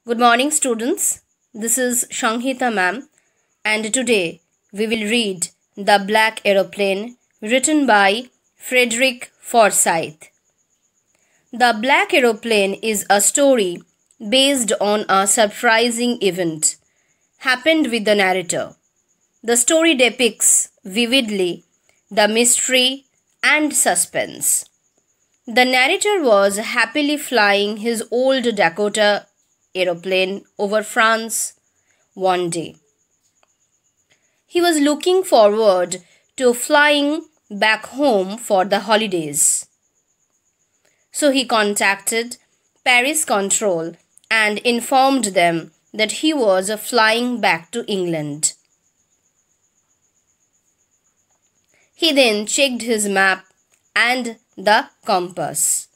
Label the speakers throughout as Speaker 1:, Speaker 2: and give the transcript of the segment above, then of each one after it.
Speaker 1: Good morning, students. This is Shanghita ma'am, and today we will read The Black Aeroplane, written by Frederick Forsyth. The Black Aeroplane is a story based on a surprising event happened with the narrator. The story depicts vividly the mystery and suspense. The narrator was happily flying his old Dakota aeroplane over France one day. He was looking forward to flying back home for the holidays. So he contacted Paris Control and informed them that he was flying back to England. He then checked his map and the compass.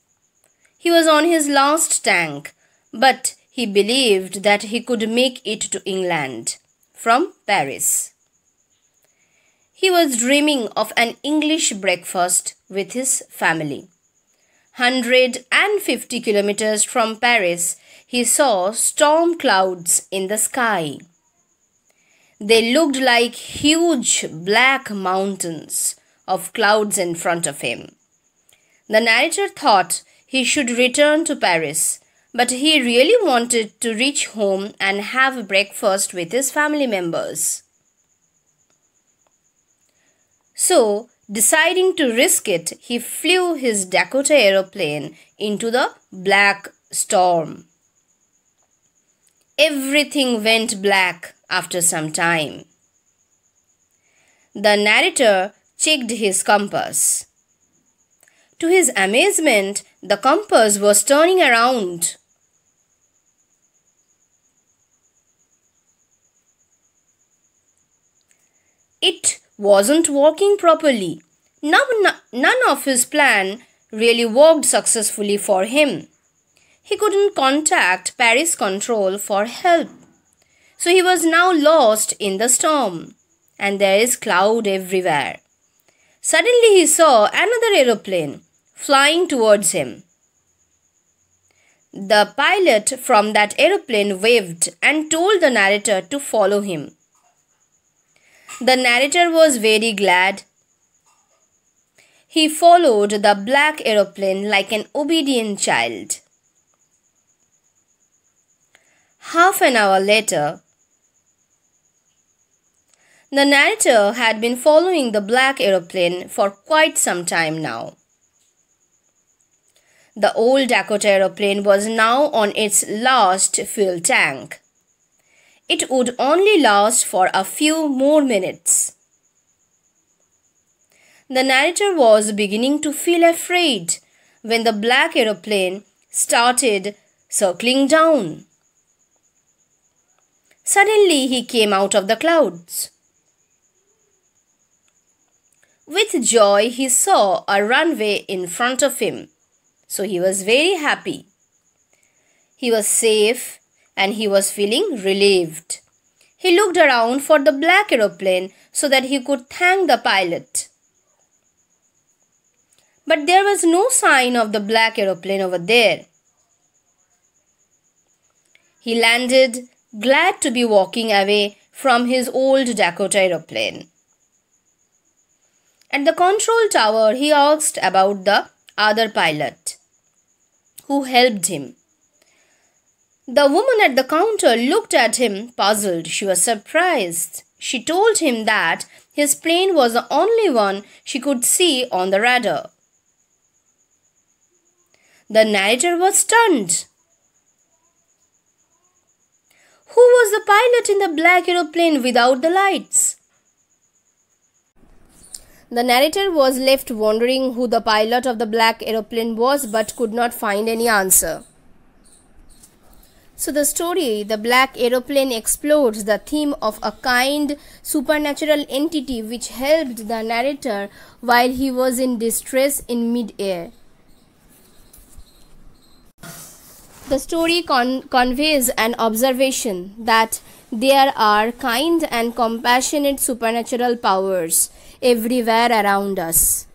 Speaker 1: He was on his last tank, but he believed that he could make it to England from Paris. He was dreaming of an English breakfast with his family. 150 kilometers from Paris, he saw storm clouds in the sky. They looked like huge black mountains of clouds in front of him. The narrator thought he should return to Paris, but he really wanted to reach home and have breakfast with his family members. So, deciding to risk it, he flew his Dakota aeroplane into the black storm. Everything went black after some time. The narrator checked his compass. To his amazement, the compass was turning around. It wasn't working properly. None of his plan really worked successfully for him. He couldn't contact Paris Control for help. So he was now lost in the storm, and there is cloud everywhere. Suddenly he saw another aeroplane flying towards him. The pilot from that aeroplane waved and told the narrator to follow him. The narrator was very glad. He followed the black aeroplane like an obedient child. Half an hour later, the narrator had been following the black aeroplane for quite some time now. The old Dakota aeroplane was now on its last fuel tank. It would only last for a few more minutes. The narrator was beginning to feel afraid when the black aeroplane started circling down. Suddenly he came out of the clouds. With joy, he saw a runway in front of him, so he was very happy. He was safe and he was feeling relieved. He looked around for the black aeroplane so that he could thank the pilot. But there was no sign of the black aeroplane over there. He landed, glad to be walking away from his old Dakota aeroplane. At the control tower, he asked about the other pilot who helped him. The woman at the counter looked at him puzzled. She was surprised. She told him that his plane was the only one she could see on the radar. The narrator was stunned. Who was the pilot in the black aeroplane without the lights? The narrator was left wondering who the pilot of the black aeroplane was, but could not find any answer. So the story, The Black Aeroplane, explores the theme of a kind supernatural entity which helped the narrator while he was in distress in mid-air. The story conveys an observation that there are kind and compassionate supernatural powers everywhere around us.